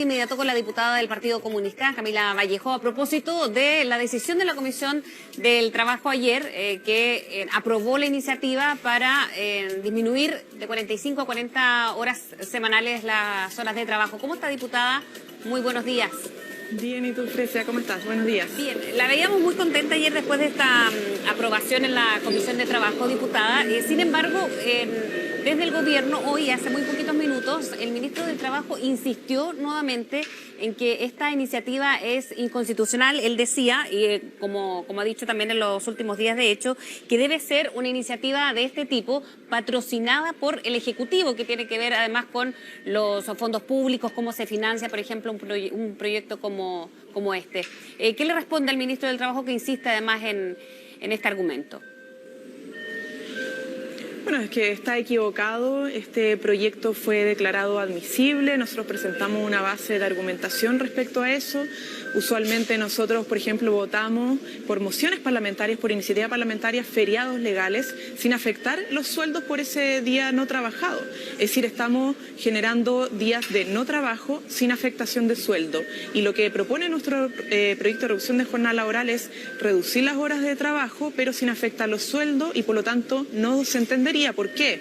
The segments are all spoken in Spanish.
Inmediato con la diputada del Partido Comunista, Camila Vallejo, a propósito de la decisión de la Comisión del Trabajo ayer, que aprobó la iniciativa para disminuir de 45 a 40 horas semanales las horas de trabajo. ¿Cómo está, diputada? Muy buenos días. Bien, ¿y tú, Frecia? ¿Cómo estás? Buenos días. Bien, la veíamos muy contenta ayer después de esta aprobación en la Comisión de Trabajo, diputada. Sin embargo, desde el gobierno, hoy, hace muy poquitos minutos, el ministro del Trabajo insistió nuevamente en que esta iniciativa es inconstitucional. Él decía, y como ha dicho también en los últimos días de hecho, que debe ser una iniciativa de este tipo patrocinada por el Ejecutivo, que tiene que ver además con los fondos públicos, cómo se financia, por ejemplo, un proyecto como este. ¿Qué le responde al ministro del Trabajo, que insiste además en este argumento? Bueno, es que está equivocado. Este proyecto fue declarado admisible. Nosotros presentamos una base de argumentación respecto a eso. Usualmente nosotros, por ejemplo, votamos por mociones parlamentarias, por iniciativa parlamentaria, feriados legales, sin afectar los sueldos por ese día no trabajado. Es decir, estamos generando días de no trabajo sin afectación de sueldo. Y lo que propone nuestro proyecto de reducción de jornada laboral es reducir las horas de trabajo, pero sin afectar los sueldos, y por lo tanto no se entendería por qué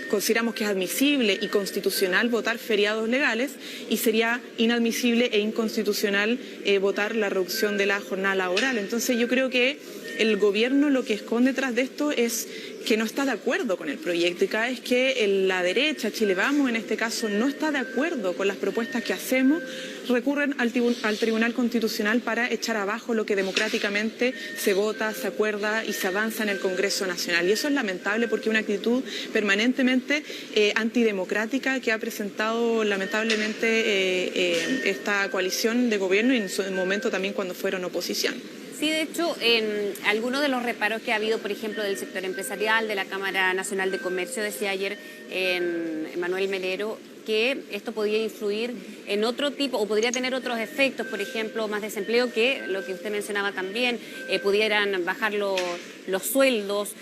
consideramos que es admisible y constitucional votar feriados legales y sería inadmisible e inconstitucional votar la reducción de la jornada laboral. Entonces yo creo que el gobierno lo que esconde tras de esto es que no está de acuerdo con el proyecto, y cada vez que la derecha, Chile Vamos en este caso, no está de acuerdo con las propuestas que hacemos, recurren al Tribunal Constitucional para echar abajo lo que democráticamente se vota, se acuerda y se avanza en el Congreso Nacional. Y eso es lamentable, porque es una actitud permanentemente antidemocrática que ha presentado lamentablemente esta coalición de gobierno, y en su momento también cuando fueron oposición. Sí, de hecho, en algunos de los reparos que ha habido, por ejemplo, del sector empresarial, de la Cámara Nacional de Comercio, decía ayer Manuel Melero que esto podía influir en otro tipo, o podría tener otros efectos, por ejemplo, más desempleo, que lo que usted mencionaba también, pudieran bajar los sueldos,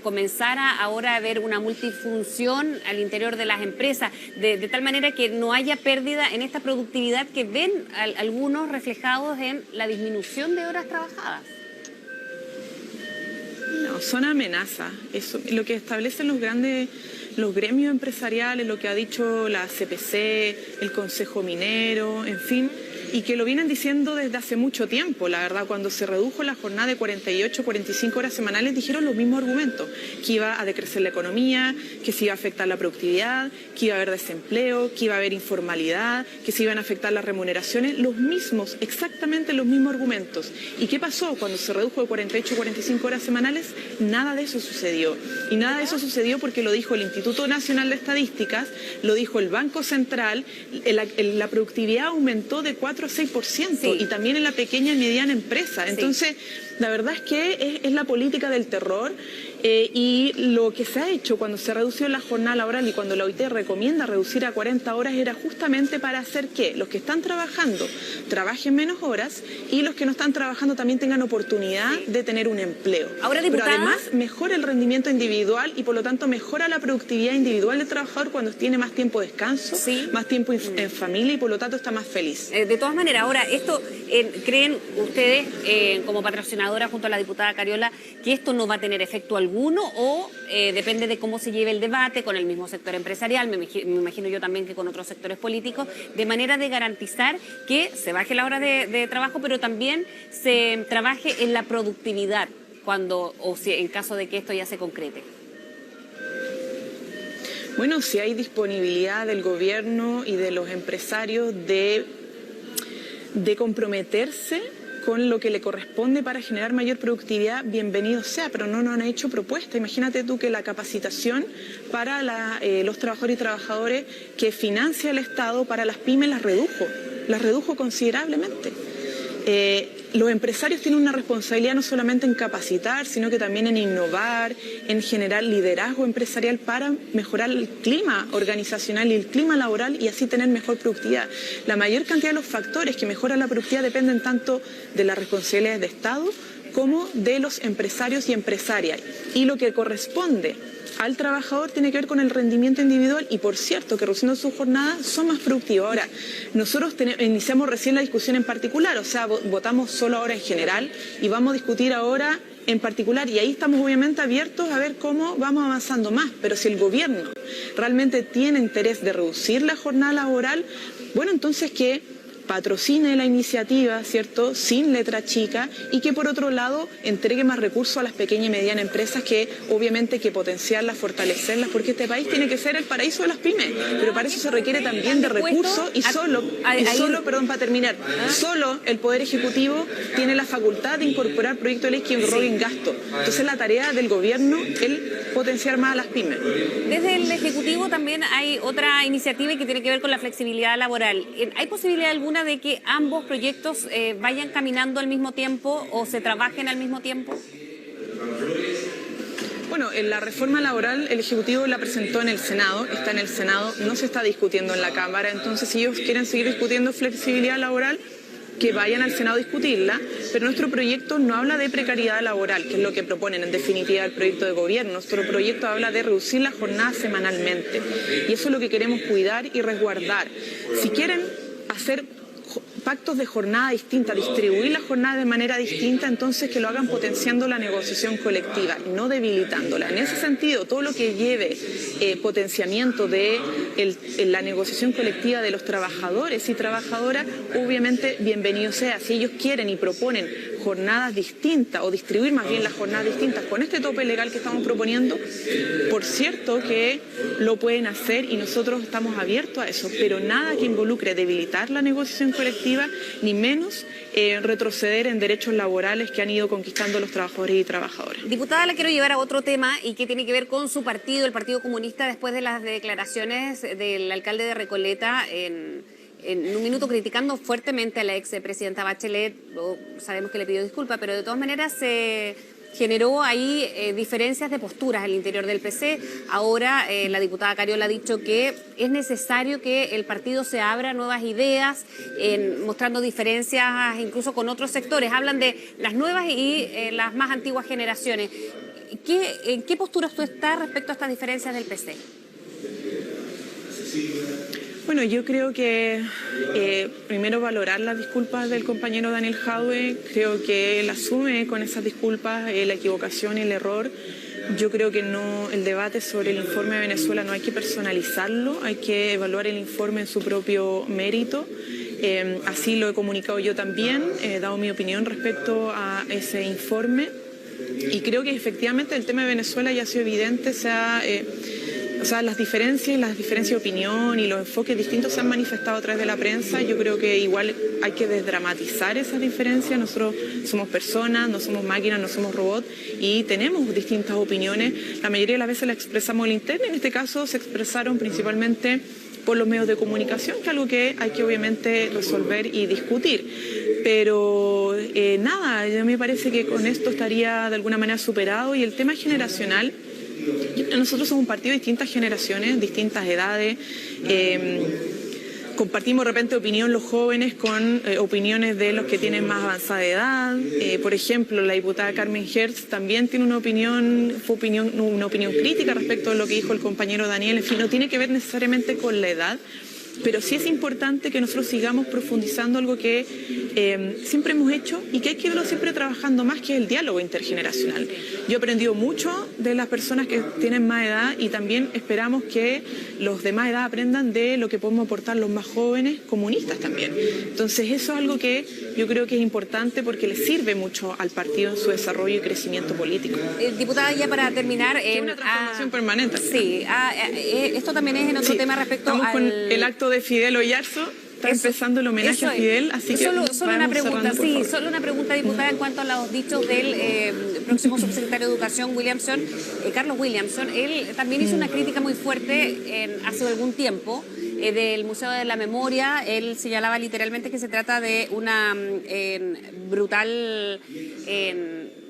comenzara ahora a haber una multifunción al interior de las empresas, de tal manera que no haya pérdida en esta productividad que ven algunos reflejados en la disminución de horas trabajadas. No, son amenazas. Eso, lo que establecen los gremios empresariales, lo que ha dicho la CPC, el Consejo Minero, en fin, y que lo vienen diciendo desde hace mucho tiempo. La verdad, cuando se redujo la jornada de 48, 45 horas semanales, dijeron los mismos argumentos: que iba a decrecer la economía, que se iba a afectar la productividad, que iba a haber desempleo, que iba a haber informalidad, que se iban a afectar las remuneraciones, los mismos, exactamente los mismos argumentos. ¿Y qué pasó cuando se redujo de 48 a 45 horas semanales? Nada de eso sucedió. Y nada de eso sucedió porque lo dijo el Instituto Nacional de Estadísticas, lo dijo el Banco Central, la productividad aumentó de 4 a 6%, sí, y también en la pequeña y mediana empresa. Entonces, sí, la verdad es que es la política del terror. Y lo que se ha hecho cuando se redució la jornada laboral y cuando la OIT recomienda reducir a 40 horas era justamente para hacer que los que están trabajando trabajen menos horas y los que no están trabajando también tengan oportunidad, sí, de tener un empleo. Ahora, diputada, pero además mejora el rendimiento individual y por lo tanto mejora la productividad individual del trabajador cuando tiene más tiempo de descanso, sí, más tiempo en familia, y por lo tanto está más feliz. De todas maneras, ahora, esto, ¿creen ustedes, como patrocinadora junto a la diputada Cariola, que esto no va a tener efecto alguno, o depende de cómo se lleve el debate con el mismo sector empresarial, me imagino yo también que con otros sectores políticos, de manera de garantizar que se baje la hora de trabajo, pero también se trabaje en la productividad en caso de que esto ya se concrete? Bueno, si hay disponibilidad del gobierno y de los empresarios de comprometerse con lo que le corresponde para generar mayor productividad, bienvenido sea, pero no han hecho propuesta. Imagínate tú que la capacitación para los trabajadores y trabajadoras que financia el Estado para las pymes las redujo considerablemente. Los empresarios tienen una responsabilidad no solamente en capacitar, sino que también en innovar, en generar liderazgo empresarial para mejorar el clima organizacional y el clima laboral y así tener mejor productividad. La mayor cantidad de los factores que mejoran la productividad dependen tanto de las responsabilidades de Estado como de los empresarios y empresarias. Y lo que corresponde al trabajador tiene que ver con el rendimiento individual y, por cierto, que reduciendo su jornada son más productivos. Ahora, nosotros iniciamos recién la discusión en particular, o sea, votamos solo ahora en general y vamos a discutir ahora en particular, y ahí estamos obviamente abiertos a ver cómo vamos avanzando más. Pero si el gobierno realmente tiene interés de reducir la jornada laboral, bueno, entonces que patrocine la iniciativa, ¿cierto?, sin letra chica, y que por otro lado entregue más recursos a las pequeñas y medianas empresas, que obviamente hay que potenciarlas, fortalecerlas, porque este país tiene que ser el paraíso de las pymes, pero para eso se requiere también de recursos y solo, para terminar, solo el Poder Ejecutivo tiene la facultad de incorporar proyectos de ley que enroguen gasto. Entonces la tarea del gobierno es potenciar más a las pymes. Desde el Ejecutivo también hay otra iniciativa que tiene que ver con la flexibilidad laboral. ¿Hay posibilidad alguna de que ambos proyectos vayan caminando al mismo tiempo o se trabajen al mismo tiempo? Bueno, en la reforma laboral el Ejecutivo la presentó en el Senado, está en el Senado, no se está discutiendo en la Cámara. Entonces, si ellos quieren seguir discutiendo flexibilidad laboral, que vayan al Senado a discutirla, pero nuestro proyecto no habla de precariedad laboral, que es lo que proponen en definitiva el proyecto de gobierno. Nuestro proyecto habla de reducir la jornada semanalmente, y eso es lo que queremos cuidar y resguardar. Si quieren hacer pactos de jornada distinta, distribuir la jornada de manera distinta, entonces que lo hagan potenciando la negociación colectiva y no debilitándola. En ese sentido, todo lo que lleve potenciamiento de la negociación colectiva de los trabajadores y trabajadoras, obviamente bienvenido sea. Si ellos quieren y proponen jornadas distintas o distribuir más bien las jornadas distintas con este tope legal que estamos proponiendo, por cierto que lo pueden hacer y nosotros estamos abiertos a eso, pero nada que involucre debilitar la negociación colectiva, ni menos retroceder en derechos laborales que han ido conquistando los trabajadores y trabajadoras. Diputada, la quiero llevar a otro tema y que tiene que ver con su partido, el Partido Comunista, después de las declaraciones del alcalde de Recoleta en un minuto criticando fuertemente a la expresidenta Bachelet. Sabemos que le pidió disculpas, pero de todas maneras se generó ahí diferencias de posturas al interior del PC. Ahora la diputada Cariola ha dicho que es necesario que el partido se abra a nuevas ideas, mostrando diferencias incluso con otros sectores. Hablan de las nuevas y las más antiguas generaciones. ¿En qué postura usted está respecto a estas diferencias del PC? Bueno, yo creo que primero valorar las disculpas del compañero Daniel Jadue. Creo que él asume con esas disculpas la equivocación y el error. Yo creo que el debate sobre el informe de Venezuela no hay que personalizarlo, hay que evaluar el informe en su propio mérito. Así lo he comunicado yo también, he dado mi opinión respecto a ese informe. Y creo que efectivamente el tema de Venezuela ya ha sido evidente, las diferencias de opinión y los enfoques distintos se han manifestado a través de la prensa. Yo creo que igual hay que desdramatizar esas diferencias. Nosotros somos personas, no somos máquinas, no somos robots y tenemos distintas opiniones. La mayoría de las veces las expresamos en la interna, en este caso se expresaron principalmente por los medios de comunicación, que es algo que hay que obviamente resolver y discutir. Pero nada, a mí me parece que con esto estaría de alguna manera superado. Y el tema generacional, nosotros somos un partido de distintas generaciones, distintas edades, compartimos de repente opinión los jóvenes con opiniones de los que tienen más avanzada edad. Por ejemplo, la diputada Carmen Hertz también tiene una opinión crítica respecto a lo que dijo el compañero Daniel. En fin, no tiene que ver necesariamente con la edad, pero sí es importante que nosotros sigamos profundizando algo que siempre hemos hecho y que hay que irlo siempre trabajando más, que es el diálogo intergeneracional. Yo he aprendido mucho de las personas que tienen más edad y también esperamos que los de más edad aprendan de lo que podemos aportar los más jóvenes comunistas también. Entonces eso es algo que yo creo que es importante porque le sirve mucho al partido en su desarrollo y crecimiento político. Diputada, ya para terminar... Es una transformación permanente. Sí, esto también es en otro tema respecto estamos con el acto de Fidel Oyarzo. Está empezando el homenaje a Fidel, así que solo una pregunta, solo una pregunta, diputada, en cuanto a los dichos del próximo subsecretario de Educación, Carlos Williamson. Él también hizo una crítica muy fuerte hace algún tiempo del Museo de la Memoria. Él señalaba literalmente que se trata de una brutal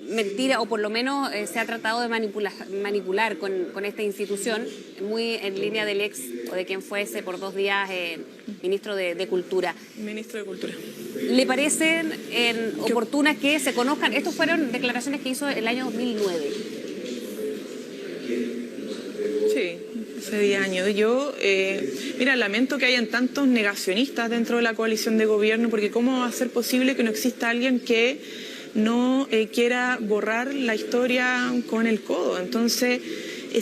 mentira, o por lo menos se ha tratado de manipular con esta institución, muy en línea del ex, o de quien fuese por 2 días ministro de Cultura. Ministro de Cultura. ¿Le parecen oportunas que se conozcan? Estas fueron declaraciones que hizo el año 2009. Hace 10 años. Yo, mira, lamento que hayan tantos negacionistas dentro de la coalición de gobierno, porque ¿cómo va a ser posible que no exista alguien que no quiera borrar la historia con el codo? Entonces,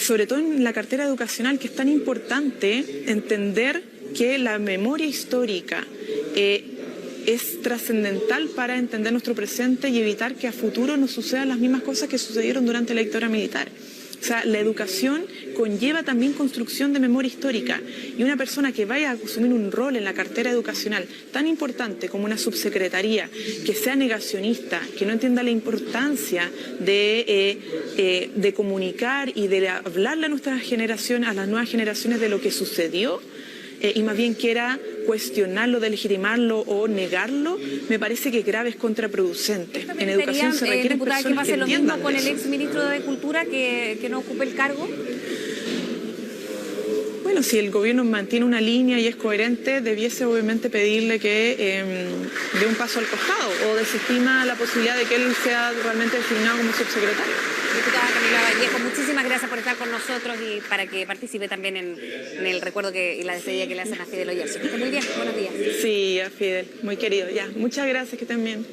sobre todo en la cartera educacional, que es tan importante entender que la memoria histórica es trascendental para entender nuestro presente y evitar que a futuro nos sucedan las mismas cosas que sucedieron durante la dictadura militar. O sea, la educación conlleva también construcción de memoria histórica, y una persona que vaya a asumir un rol en la cartera educacional tan importante como una subsecretaría, que sea negacionista, que no entienda la importancia de comunicar y de hablarle a nuestras generaciones, a las nuevas generaciones, de lo que sucedió, y más bien quiera cuestionarlo, delegitimarlo o negarlo, me parece que grave, es contraproducente. En educación se requieren diputada, personas que pase lo mismo con el eso. ex ministro de Cultura que no ocupe el cargo. Bueno, si el gobierno mantiene una línea y es coherente, debiese obviamente pedirle que dé un paso al costado o desestima la posibilidad de que él sea realmente designado como subsecretario. Diputada Camila Vallejo, muchísimas gracias por estar con nosotros y para que participe también en el recuerdo y la despedida que le hacen a Fidel Oyarzo. Que esté muy bien, buenos días. Sí, a Fidel, muy querido. Ya, muchas gracias, que estén bien.